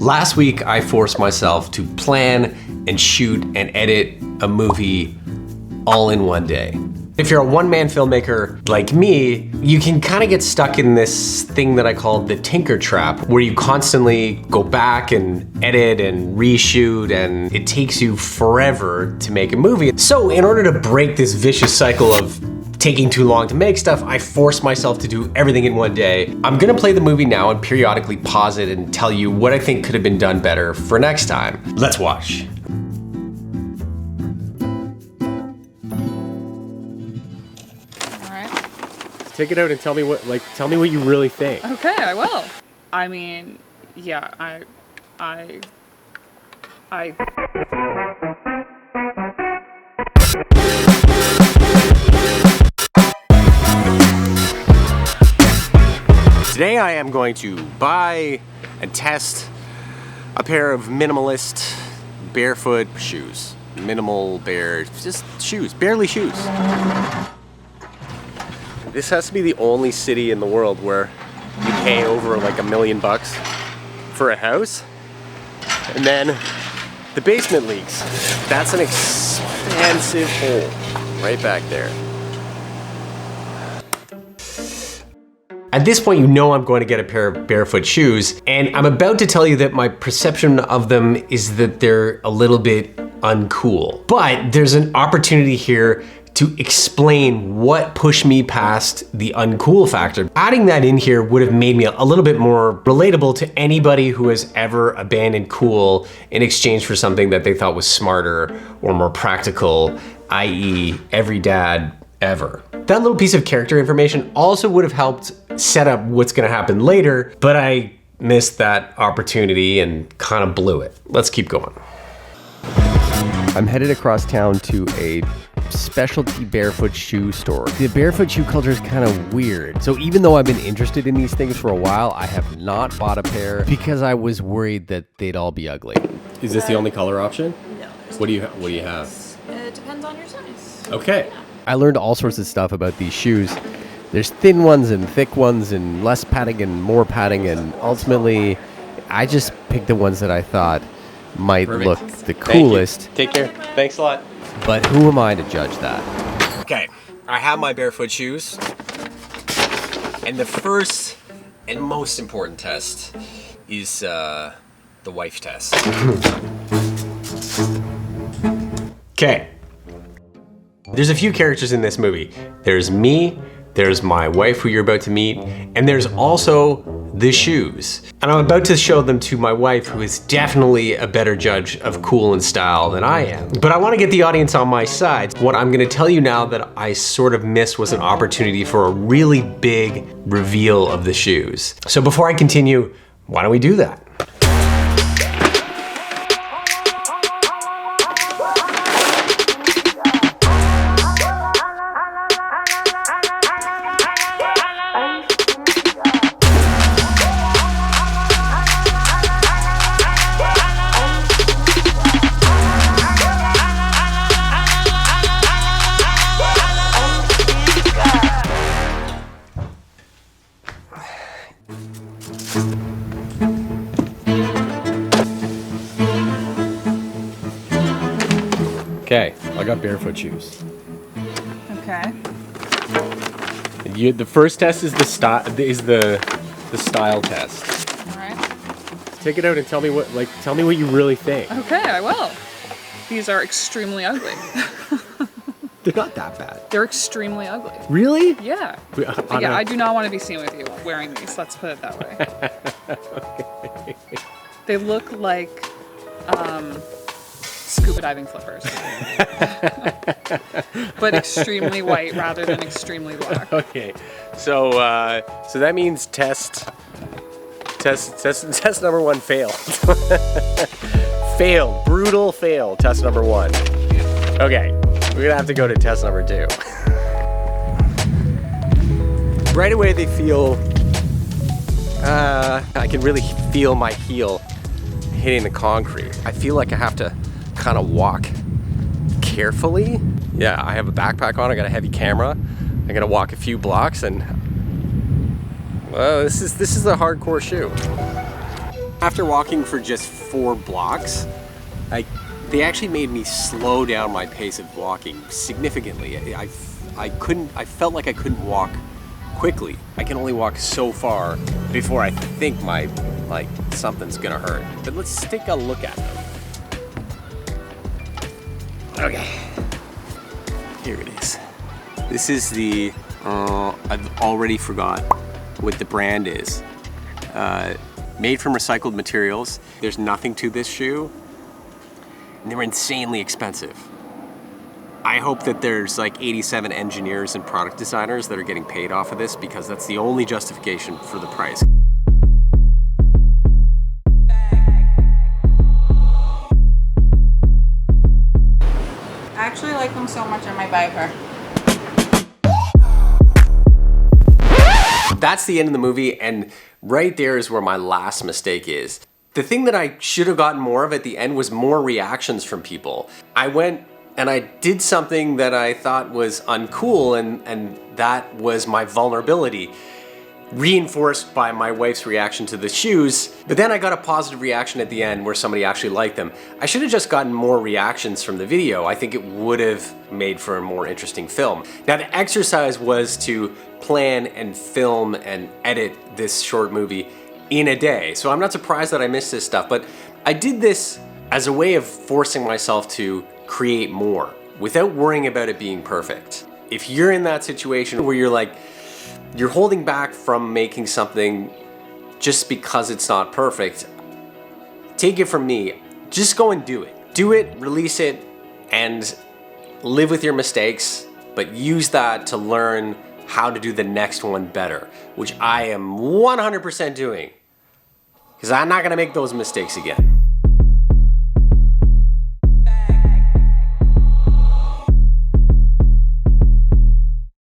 Last week, I forced myself to plan and shoot and edit a movie all in one day. If you're a one-man filmmaker like me, you can kind of get stuck in this thing that I call the tinker trap, where you constantly go back and edit and reshoot, and it takes you forever to make a movie. So in order to break this vicious cycle of taking too long to make stuff, I force myself to do everything in one day. I'm gonna play the movie now and periodically pause it and tell you what I think could have been done better for next time. Let's watch. Take it out and tell me what you really think. Okay, I will. I mean, yeah, I Today I am going to buy and test a pair of minimalist barefoot shoes. Minimal bare, just shoes, barely shoes. This has to be the only city in the world where you pay over like $1 million for a house, and then the basement leaks. That's an expensive hole right back there. At this point, you know I'm going to get a pair of barefoot shoes, and I'm about to tell you that my perception of them is that they're a little bit uncool. But there's an opportunity here to explain what pushed me past the uncool factor. Adding that in here would have made me a little bit more relatable to anybody who has ever abandoned cool in exchange for something that they thought was smarter or more practical, i.e. every dad ever. That little piece of character information also would have helped set up what's gonna happen later, but I missed that opportunity and kind of blew it. Let's keep going. I'm headed across town to a specialty barefoot shoe store. The barefoot shoe culture is kind of weird. So even though I've been interested in these things for a while, I have not bought a pair because I was worried that they'd all be ugly. Is this the only color option? no. What do you have? It depends on your size. Okay. Yeah. I learned all sorts of stuff about these shoes. There's thin ones and thick ones and less padding and more padding, and ultimately I just picked the ones that I thought might look the coolest. Take care. Thanks a lot. But who am I to judge that? Okay, I have my barefoot shoes, and the first and most important test is the wife test. Okay. There's a few characters in this movie. There's me, there's my wife who you're about to meet, and there's also the shoes. And I'm about to show them to my wife, who is definitely a better judge of cool and style than I am. But I want to get the audience on my side. What I'm going to tell you now that I sort of missed was an opportunity for a really big reveal of the shoes. So before I continue, why don't we do that? Okay, I got barefoot shoes. Okay. The first test is the style test. All right. Take it out and tell me what you really think. Okay, I will. These are extremely ugly. They're not that bad. They're extremely ugly. Really? Yeah. I do not want to be seen with you wearing these. Let's put it that way. Okay. They look like scuba diving flippers, but extremely white rather than extremely black. Okay, so that means test number one failed. Failed, brutal fail. Test number one. Okay, we're gonna have to go to test number two. Right away, they feel. I can really feel my heel hitting the concrete. I feel like I have to kind of walk carefully. Yeah, I have a backpack on, I got a heavy camera. I'm gonna walk a few blocks and well, this is a hardcore shoe. After walking for just 4 blocks, they actually made me slow down my pace of walking significantly. I felt like I couldn't walk quickly. I can only walk so far before I think something's gonna hurt. But let's take a look at them. Okay, here it is. This is the, I've already forgot what the brand is. Made from recycled materials. There's nothing to this shoe, and they're insanely expensive. I hope that there's like 87 engineers and product designers that are getting paid off of this, because that's the only justification for the price. I actually like them so much I might buy a pair. That's the end of the movie, and right there is where my last mistake is. The thing that I should have gotten more of at the end was more reactions from people. I went and I did something that I thought was uncool, and that was my vulnerability, reinforced by my wife's reaction to the shoes. But then I got a positive reaction at the end where somebody actually liked them. I should have just gotten more reactions from the video. I think it would have made for a more interesting film. Now, the exercise was to plan and film and edit this short movie in a day. So I'm not surprised that I missed this stuff, but I did this as a way of forcing myself to create more without worrying about it being perfect. If you're in that situation where you're holding back from making something just because it's not perfect, take it from me, just go and do it. Do it, release it, and live with your mistakes, but use that to learn how to do the next one better, which I am 100% doing, because I'm not gonna make those mistakes again.